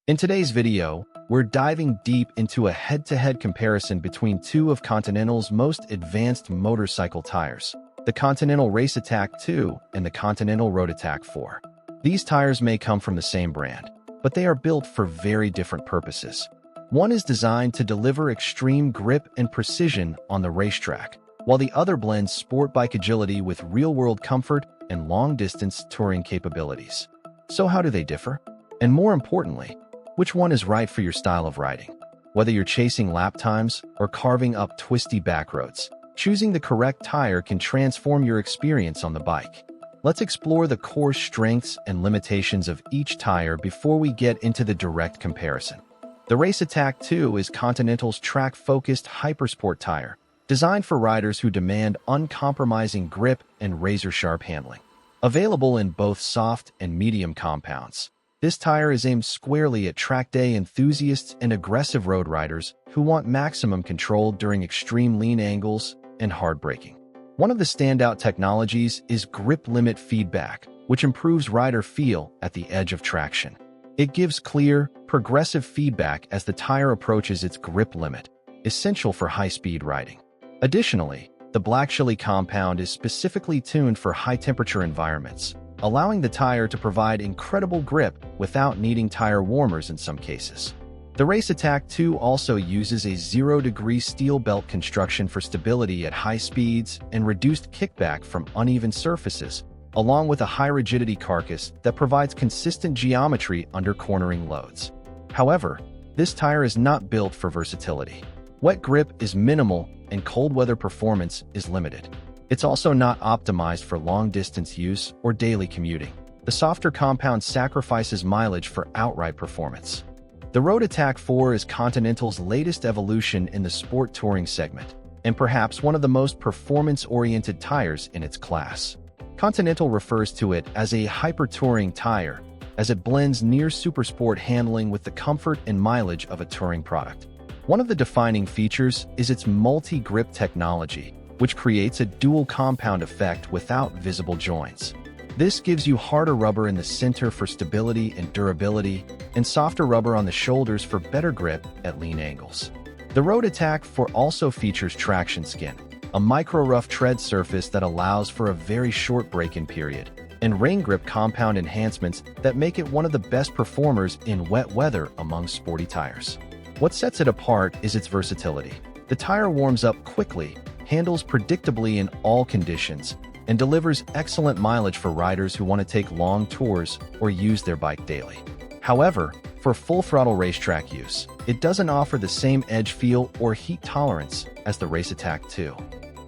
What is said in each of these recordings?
In today's video, we're diving deep into a head-to-head comparison between two of Continental's most advanced motorcycle tires, the Continental RaceAttack 2 and the Continental Road Attack 4. These tires may come from the same brand, but they are built for very different purposes. One is designed to deliver extreme grip and precision on the racetrack, while the other blends sport bike agility with real-world comfort and long-distance touring capabilities. So how do they differ? And more importantly, which one is right for your style of riding? Whether you're chasing lap times or carving up twisty back roads, choosing the correct tire can transform your experience on the bike. Let's explore the core strengths and limitations of each tire before we get into the direct comparison. The RaceAttack 2 is Continental's track-focused hypersport tire, designed for riders who demand uncompromising grip and razor-sharp handling. Available in both soft and medium compounds, this tire is aimed squarely at track day enthusiasts and aggressive road riders who want maximum control during extreme lean angles and hard braking. One of the standout technologies is grip limit feedback, which improves rider feel at the edge of traction. It gives clear, progressive feedback as the tire approaches its grip limit, essential for high-speed riding. Additionally, the BlackChili compound is specifically tuned for high-temperature environments, allowing the tire to provide incredible grip without needing tire warmers in some cases. The RaceAttack 2 also uses a 0-degree steel belt construction for stability at high speeds and reduced kickback from uneven surfaces, along with a high-rigidity carcass that provides consistent geometry under cornering loads. However, this tire is not built for versatility. Wet grip is minimal and cold-weather performance is limited. It's also not optimized for long-distance use or daily commuting. The softer compound sacrifices mileage for outright performance. The Road Attack 4 is Continental's latest evolution in the sport touring segment, and perhaps one of the most performance-oriented tires in its class. Continental refers to it as a hyper-touring tire, as it blends near supersport handling with the comfort and mileage of a touring product. One of the defining features is its MultiGrip technology, which creates a dual compound effect without visible joints. This gives you harder rubber in the center for stability and durability, and softer rubber on the shoulders for better grip at lean angles. The Road Attack 4 also features TractionSkin, a micro-rough tread surface that allows for a very short break-in period, and rain grip compound enhancements that make it one of the best performers in wet weather among sporty tires. What sets it apart is its versatility. The tire warms up quickly, handles predictably in all conditions, and delivers excellent mileage for riders who want to take long tours or use their bike daily. However, for full-throttle racetrack use, it doesn't offer the same edge feel or heat tolerance as the RaceAttack 2.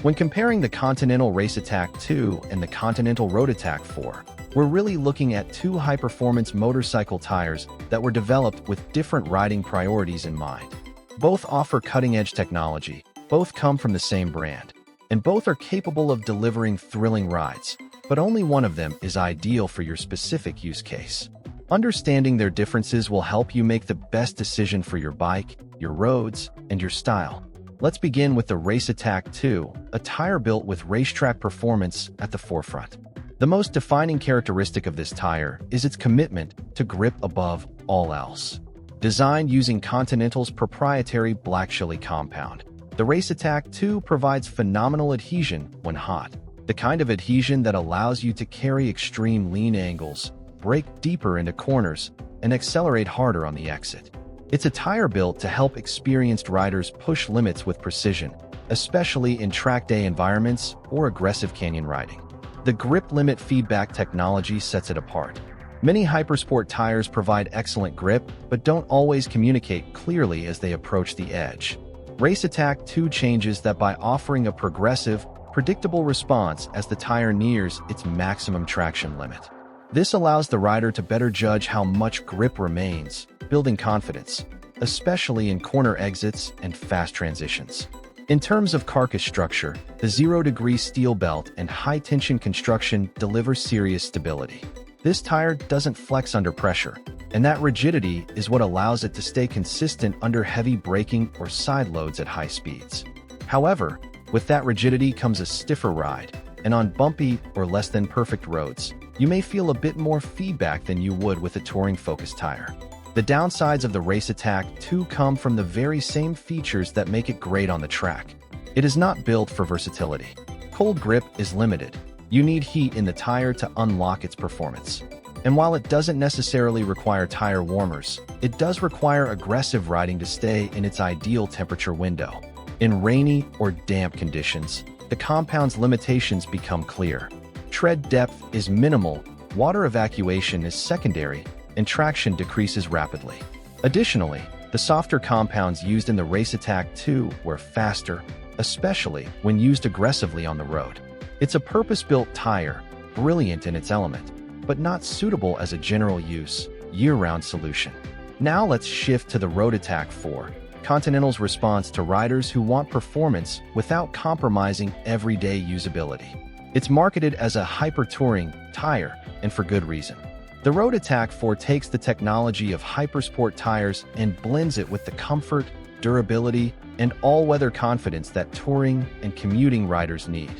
When comparing the Continental RaceAttack 2 and the Continental Road Attack 4, we're really looking at two high-performance motorcycle tires that were developed with different riding priorities in mind. Both offer cutting-edge technology, both come from the same brand, and both are capable of delivering thrilling rides, but only one of them is ideal for your specific use case. Understanding their differences will help you make the best decision for your bike, your roads, and your style. Let's begin with the RaceAttack 2, a tire built with racetrack performance at the forefront. The most defining characteristic of this tire is its commitment to grip above all else. Designed using Continental's proprietary BlackChili compound, the RaceAttack 2 provides phenomenal adhesion when hot, the kind of adhesion that allows you to carry extreme lean angles, brake deeper into corners, and accelerate harder on the exit. It's a tire built to help experienced riders push limits with precision, especially in track day environments or aggressive canyon riding. The grip limit feedback technology sets it apart. Many hypersport tires provide excellent grip, but don't always communicate clearly as they approach the edge. RaceAttack 2 changes that by offering a progressive, predictable response as the tire nears its maximum traction limit. This allows the rider to better judge how much grip remains, building confidence, especially in corner exits and fast transitions. In terms of carcass structure, the 0-degree steel belt and high-tension construction deliver serious stability. This tire doesn't flex under pressure, and that rigidity is what allows it to stay consistent under heavy braking or side loads at high speeds. However, with that rigidity comes a stiffer ride, and on bumpy or less than perfect roads, you may feel a bit more feedback than you would with a touring-focused tire. The downsides of the RaceAttack 2 come from the very same features that make it great on the track. It is not built for versatility. Cold grip is limited. You need heat in the tire to unlock its performance. And while it doesn't necessarily require tire warmers, it does require aggressive riding to stay in its ideal temperature window. In rainy or damp conditions, the compound's limitations become clear. Tread depth is minimal, water evacuation is secondary, and traction decreases rapidly. Additionally, the softer compounds used in the RaceAttack 2 were faster, especially when used aggressively on the road. It's a purpose-built tire, brilliant in its element, but not suitable as a general-use, year-round solution. Now let's shift to the Road Attack 4, Continental's response to riders who want performance without compromising everyday usability. It's marketed as a hyper-touring tire, and for good reason. The Road Attack 4 takes the technology of hypersport tires and blends it with the comfort, durability, and all-weather confidence that touring and commuting riders need.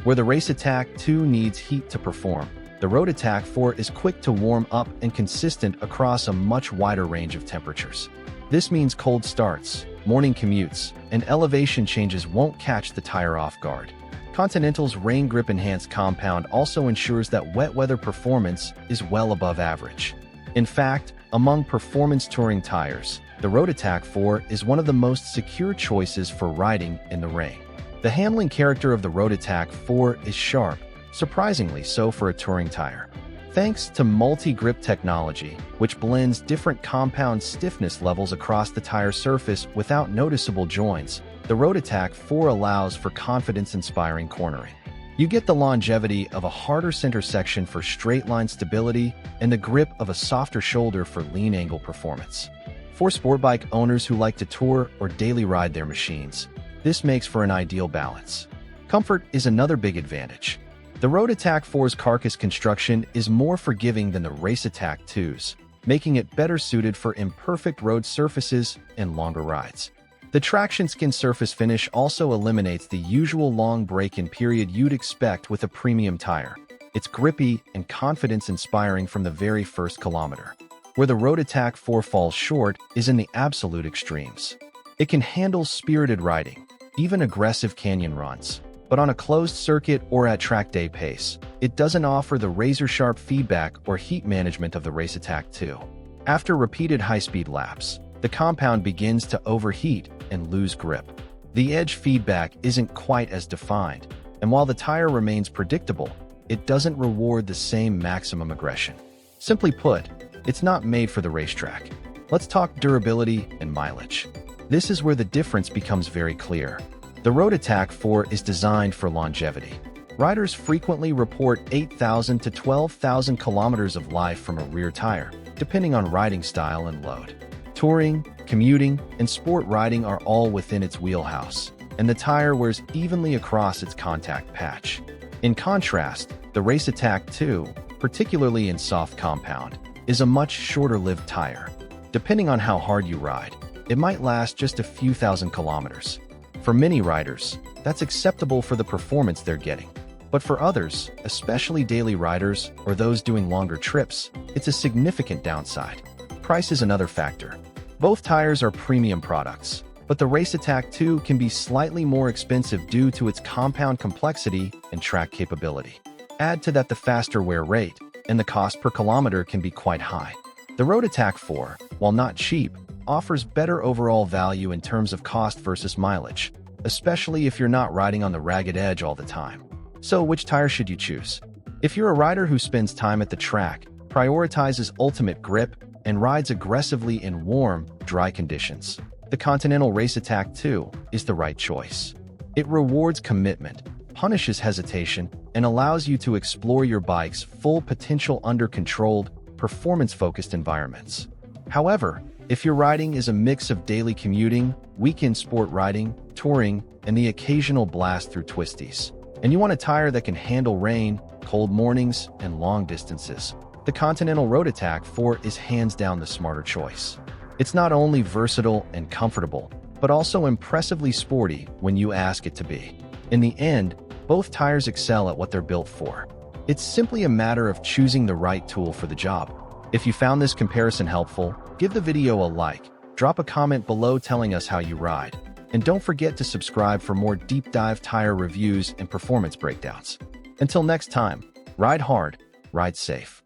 Where the RaceAttack 2 needs heat to perform, the Road Attack 4 is quick to warm up and consistent across a much wider range of temperatures. This means cold starts, morning commutes, and elevation changes won't catch the tire off guard. Continental's Rain Grip Enhanced compound also ensures that wet weather performance is well above average. In fact, among performance touring tires, the Road Attack 4 is one of the most secure choices for riding in the rain. The handling character of the Road Attack 4 is sharp, surprisingly so for a touring tire. Thanks to MultiGrip technology, which blends different compound stiffness levels across the tire surface without noticeable joints, the Road Attack 4 allows for confidence-inspiring cornering. You get the longevity of a harder center section for straight-line stability and the grip of a softer shoulder for lean angle performance. For sport bike owners who like to tour or daily ride their machines, this makes for an ideal balance. Comfort is another big advantage. The Road Attack 4's carcass construction is more forgiving than the RaceAttack 2's, making it better suited for imperfect road surfaces and longer rides. The TractionSkin surface finish also eliminates the usual long break-in period you'd expect with a premium tire. It's grippy and confidence-inspiring from the very first kilometer. Where the Road Attack 4 falls short is in the absolute extremes. It can handle spirited riding, even aggressive canyon runs, but on a closed circuit or at track day pace, it doesn't offer the razor-sharp feedback or heat management of the RaceAttack 2. After repeated high-speed laps, the compound begins to overheat and lose grip. The edge feedback isn't quite as defined, and while the tire remains predictable, it doesn't reward the same maximum aggression. Simply put, it's not made for the racetrack. Let's talk durability and mileage. This is where the difference becomes very clear. The Road Attack 4 is designed for longevity. Riders frequently report 8,000 to 12,000 kilometers of life from a rear tire, depending on riding style and load. Touring, commuting, and sport riding are all within its wheelhouse, and the tire wears evenly across its contact patch. In contrast, the RaceAttack 2, particularly in soft compound, is a much shorter-lived tire. Depending on how hard you ride, it might last just a few thousand kilometers. For many riders, that's acceptable for the performance they're getting. But for others, especially daily riders or those doing longer trips, it's a significant downside. Price is another factor. Both tires are premium products, but the RaceAttack 2 can be slightly more expensive due to its compound complexity and track capability. Add to that the faster wear rate, and the cost per kilometer can be quite high. The Road Attack 4, while not cheap, offers better overall value in terms of cost versus mileage, especially if you're not riding on the ragged edge all the time. So which tire should you choose? If you're a rider who spends time at the track, prioritizes ultimate grip, and rides aggressively in warm, dry conditions, the Continental RaceAttack 2 is the right choice. It rewards commitment, punishes hesitation, and allows you to explore your bike's full potential under controlled, performance-focused environments. However, if your riding is a mix of daily commuting, weekend sport riding, touring, and the occasional blast through twisties, and you want a tire that can handle rain, cold mornings, and long distances, the Continental Road Attack 4 is hands down the smarter choice. It's not only versatile and comfortable, but also impressively sporty when you ask it to be. In the end, both tires excel at what they're built for. It's simply a matter of choosing the right tool for the job. If you found this comparison helpful, Give the video a like, drop a comment below telling us how you ride, and don't forget to subscribe for more deep dive tire reviews and performance breakdowns. Until next time, ride hard, ride safe.